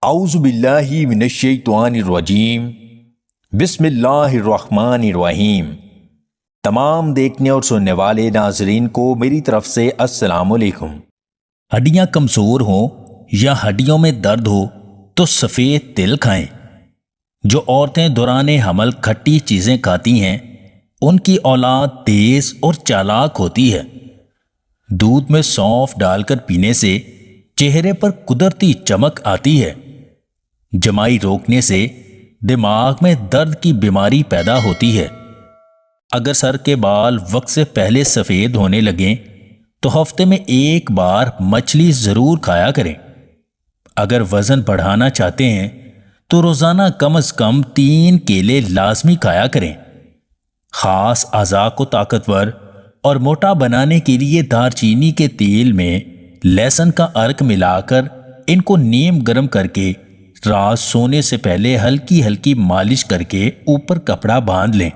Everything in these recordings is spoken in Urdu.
اعوذ باللہ من الشیطان الرجیم بسم اللہ الرحمن الرحیم۔ تمام دیکھنے اور سننے والے ناظرین کو میری طرف سے السلام علیکم۔ ہڈیاں کمزور ہوں یا ہڈیوں میں درد ہو تو سفید تل کھائیں۔ جو عورتیں دوران حمل کھٹی چیزیں کھاتی ہیں ان کی اولاد تیز اور چالاک ہوتی ہے۔ دودھ میں سونف ڈال کر پینے سے چہرے پر قدرتی چمک آتی ہے۔ جمائی روکنے سے دماغ میں درد کی بیماری پیدا ہوتی ہے۔ اگر سر کے بال وقت سے پہلے سفید ہونے لگیں تو ہفتے میں ایک بار مچھلی ضرور کھایا کریں۔ اگر وزن بڑھانا چاہتے ہیں تو روزانہ کم از کم 3 کیلے لازمی کھایا کریں۔ خاص اعضاء کو طاقتور اور موٹا بنانے کے لیے دار چینی کے تیل میں لہسن کا عرق ملا کر ان کو نیم گرم کر کے رات سونے سے پہلے ہلکی ہلکی مالش کر کے اوپر کپڑا باندھ لیں۔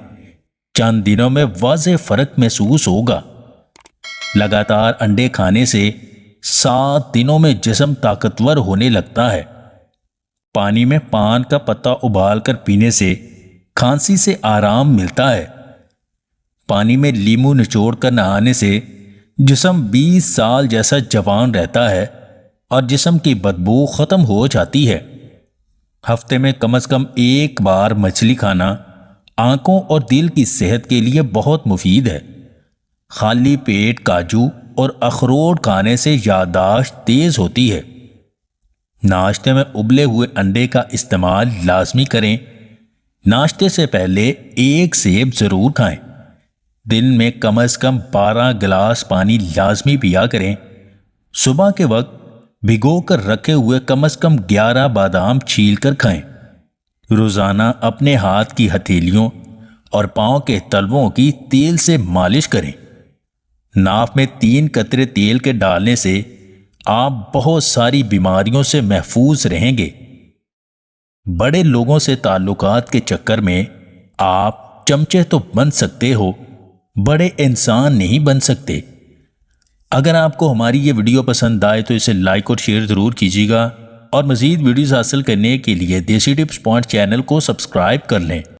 چند دنوں میں واضح فرق محسوس ہوگا۔ لگاتار انڈے کھانے سے 7 دنوں میں جسم طاقتور ہونے لگتا ہے۔ پانی میں پان کا پتا ابال کر پینے سے کھانسی سے آرام ملتا ہے۔ پانی میں لیمو نچوڑ کر نہانے سے جسم 20 سال جیسا جوان رہتا ہے اور جسم کی بدبو ختم ہو جاتی ہے۔ ہفتے میں کم از کم ایک بار مچھلی کھانا آنکھوں اور دل کی صحت کے لیے بہت مفید ہے۔ خالی پیٹ کاجو اور اخروٹ کھانے سے یادداشت تیز ہوتی ہے۔ ناشتے میں ابلے ہوئے انڈے کا استعمال لازمی کریں۔ ناشتے سے پہلے 1 سیب ضرور کھائیں۔ دن میں کم از کم 12 گلاس پانی لازمی پیا کریں۔ صبح کے وقت بھگو کر رکھے ہوئے کم از کم 11 بادام چھیل کر کھائیں۔ روزانہ اپنے ہاتھ کی ہتھیلیوں اور پاؤں کے تلووں کی تیل سے مالش کریں۔ ناف میں 3 قطرے تیل کے ڈالنے سے آپ بہت ساری بیماریوں سے محفوظ رہیں گے۔ بڑے لوگوں سے تعلقات کے چکر میں آپ چمچے تو بن سکتے ہو، بڑے انسان نہیں بن سکتے۔ اگر آپ کو ہماری یہ ویڈیو پسند آئے تو اسے لائک اور شیئر ضرور کیجیے گا، اور مزید ویڈیوز حاصل کرنے کے لیے دیسی ٹپس پوائنٹ چینل کو سبسکرائب کر لیں۔